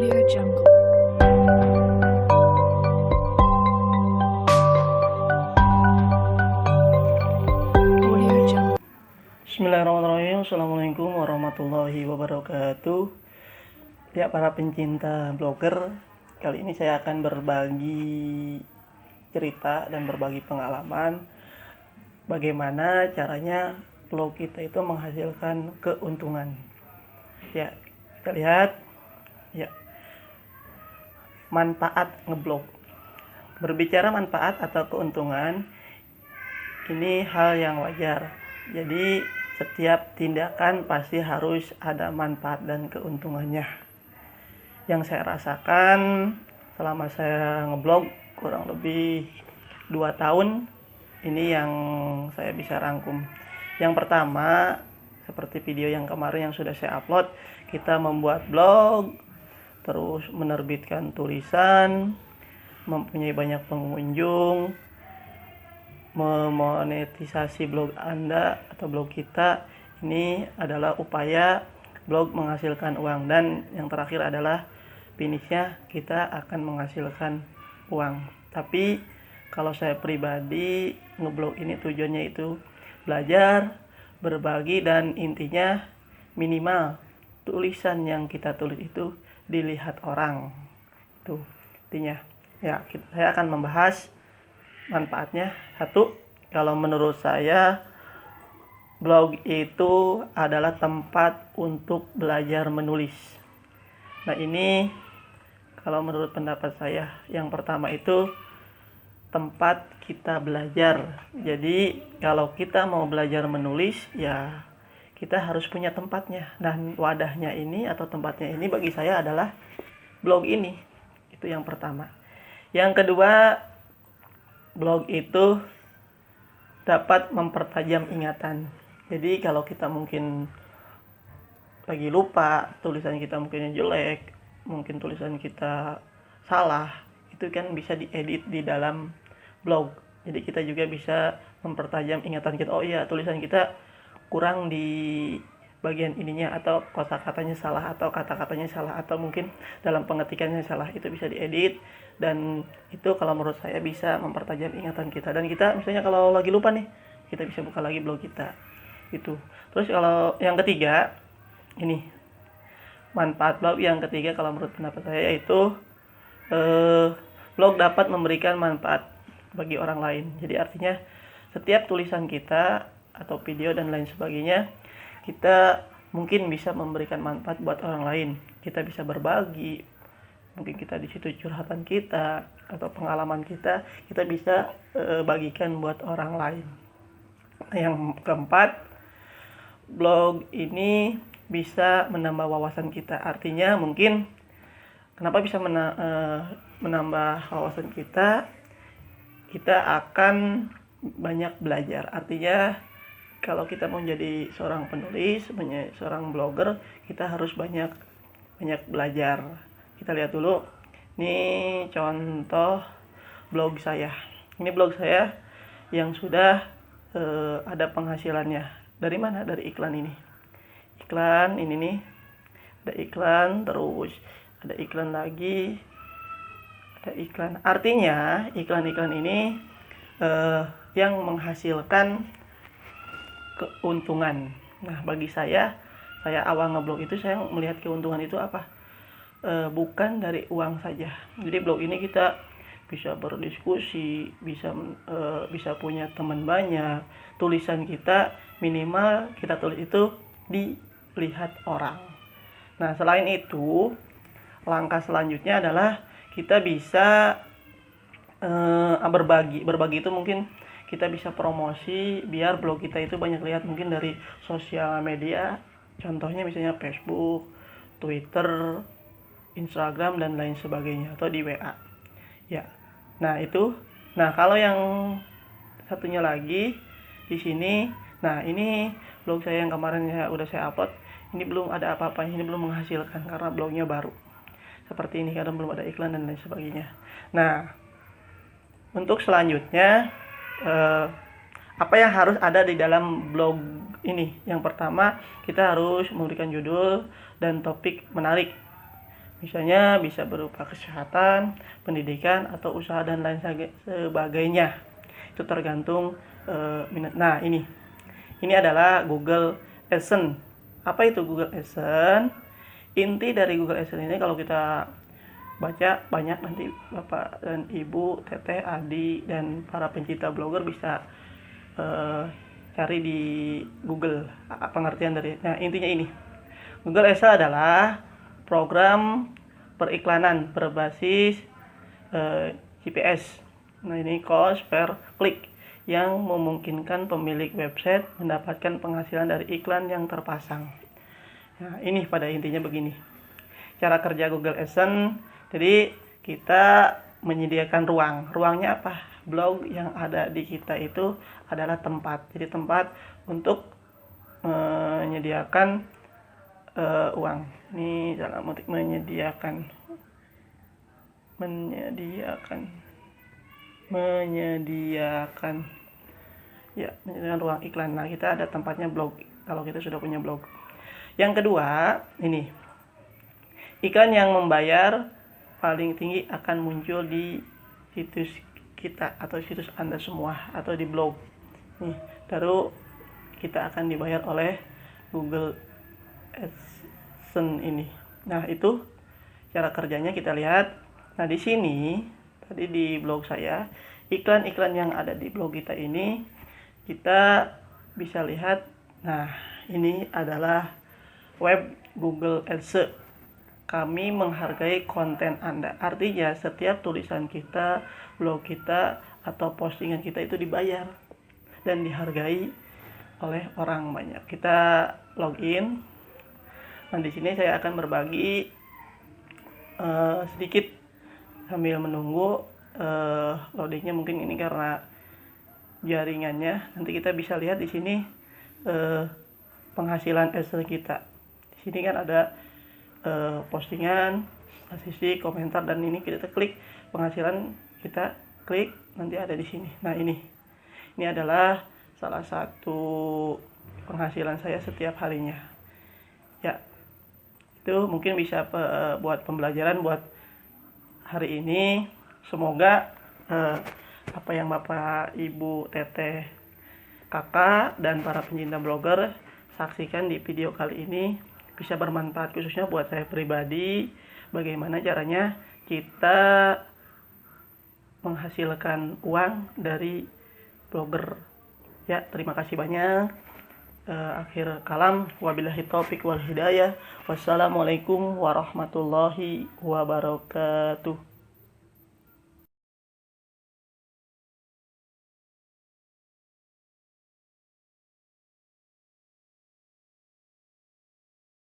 Audio Jungle. Audio Jungle. Bismillahirrahmanirrahim. Assalamualaikum warahmatullahi wabarakatuh. Ya, para pencinta blogger, kali ini saya akan berbagi cerita dan berbagi pengalaman bagaimana caranya blog kita itu menghasilkan keuntungan. Ya, kita lihat ya, manfaat ngeblog. Berbicara manfaat atau keuntungan, ini hal yang wajar. Jadi setiap tindakan pasti harus ada manfaat dan keuntungannya. Yang saya rasakan selama saya ngeblog kurang lebih 2 tahun, ini yang saya bisa rangkum. Yang pertama, seperti video yang kemarin yang sudah saya upload, kita membuat blog, terus menerbitkan tulisan, mempunyai banyak pengunjung, memonetisasi blog Anda atau blog kita. Ini adalah upaya blog menghasilkan uang, dan yang terakhir adalah finishnya kita akan menghasilkan uang. Tapi kalau saya pribadi, ngeblog ini tujuannya itu belajar, berbagi, dan intinya minimal tulisan yang kita tulis itu dilihat orang. Itu intinya. Ya, saya akan membahas manfaatnya. Satu, kalau menurut saya blog itu adalah tempat untuk belajar menulis. Nah, ini kalau menurut pendapat saya, yang pertama itu tempat kita belajar. Jadi kalau kita mau belajar menulis, ya kita harus punya tempatnya. Dan wadahnya ini atau tempatnya ini bagi saya adalah blog ini. Itu yang pertama. Yang kedua, blog itu dapat mempertajam ingatan. Jadi kalau kita mungkin lagi lupa, tulisan kita mungkin jelek, mungkin tulisan kita salah, itu kan bisa diedit di dalam blog. Jadi kita juga bisa mempertajam ingatan kita. Oh iya, tulisan kita kurang di bagian ininya, atau kata-katanya salah, atau kata-katanya salah, atau mungkin dalam pengetikannya salah. Itu bisa diedit, dan itu kalau menurut saya bisa mempertajam ingatan kita. Dan kita misalnya kalau lagi lupa nih, kita bisa buka lagi blog kita. Itu. Terus kalau yang ketiga, ini manfaat blog yang ketiga kalau menurut pendapat saya, yaitu blog dapat memberikan manfaat bagi orang lain. Jadi artinya setiap tulisan kita atau video dan lain sebagainya, kita mungkin bisa memberikan manfaat buat orang lain. Kita bisa berbagi, mungkin kita di situ curhatan kita atau pengalaman kita bisa bagikan buat orang lain. Yang keempat, blog ini bisa menambah wawasan kita. Artinya mungkin kenapa bisa menambah wawasan kita akan banyak belajar. Artinya kalau kita mau jadi seorang penulis, seorang blogger, kita harus banyak belajar. Kita lihat dulu. Ini contoh blog saya. Ini blog saya yang sudah ada penghasilannya. Dari mana? Dari iklan ini. Iklan ini nih. Ada iklan, terus ada iklan lagi. Ada iklan. Artinya iklan-iklan ini yang menghasilkan keuntungan. Nah, bagi saya awal ngeblog itu saya melihat keuntungan itu apa? Bukan dari uang saja. Jadi blog ini kita bisa berdiskusi, bisa punya teman banyak. Tulisan kita minimal kita tulis itu dilihat orang. Nah, selain itu, langkah selanjutnya adalah kita bisa berbagi. Berbagi itu mungkin kita bisa promosi biar blog kita itu banyak lihat, mungkin dari sosial media, contohnya misalnya Facebook, Twitter, Instagram, dan lain sebagainya, atau di WA. Ya. Nah, itu. Nah, kalau yang satunya lagi di sini, nah ini blog saya yang kemarin udah saya upload, ini belum ada apa-apanya, ini belum menghasilkan karena blognya baru. Seperti ini, karena belum ada iklan dan lain sebagainya. Nah, untuk selanjutnya apa yang harus ada di dalam blog ini? Yang pertama, kita harus memberikan judul dan topik menarik. Misalnya bisa berupa kesehatan, pendidikan, atau usaha dan lain sebagainya. Itu tergantung minat. Nah, ini adalah Google AdSense. Apa itu Google AdSense? Inti dari Google AdSense ini kalau kita baca banyak, nanti Bapak dan Ibu, Teteh, Adi, dan para pencinta blogger bisa cari di Google pengertian dari. Nah, intinya ini. Google AdSense adalah program periklanan berbasis GPS. Nah, ini cost per klik yang memungkinkan pemilik website mendapatkan penghasilan dari iklan yang terpasang. Nah, ini pada intinya begini. Cara kerja Google AdSense, jadi kita menyediakan ruang. Ruangnya apa? Blog yang ada di kita itu adalah tempat. Jadi tempat untuk menyediakan uang. Ini dalam arti menyediakan ruang iklan. Nah, kita ada tempatnya blog kalau kita sudah punya blog. Yang kedua, ini iklan yang membayar paling tinggi akan muncul di situs kita atau situs Anda semua atau di blog. Nih, baru kita akan dibayar oleh Google AdSense ini. Nah, itu cara kerjanya kita lihat. Nah, di sini tadi di blog saya, iklan-iklan yang ada di blog kita ini kita bisa lihat. Nah, ini adalah web Google AdSense. Kami menghargai konten Anda. Artinya setiap tulisan kita, blog kita, atau postingan kita itu dibayar dan dihargai oleh orang banyak. Kita login. Nah, di sini saya akan berbagi sedikit sambil menunggu loadingnya. Mungkin ini karena jaringannya. Nanti kita bisa lihat di sini penghasilan AdSense kita. Di sini kan ada postingan, statistik, komentar, dan ini kita klik penghasilan, kita klik, nanti ada di sini. Nah, ini adalah salah satu penghasilan saya setiap harinya. Ya, itu mungkin bisa buat pembelajaran buat hari ini. Semoga apa yang Bapak, Ibu, Teteh, Kakak, dan para pencinta blogger saksikan di video kali ini bisa bermanfaat, khususnya buat saya pribadi. Bagaimana caranya kita menghasilkan uang dari blogger. Ya, terima kasih banyak. Akhir kalam, wabillahi taufik wal hidayah. Wassalamualaikum warahmatullahi wabarakatuh.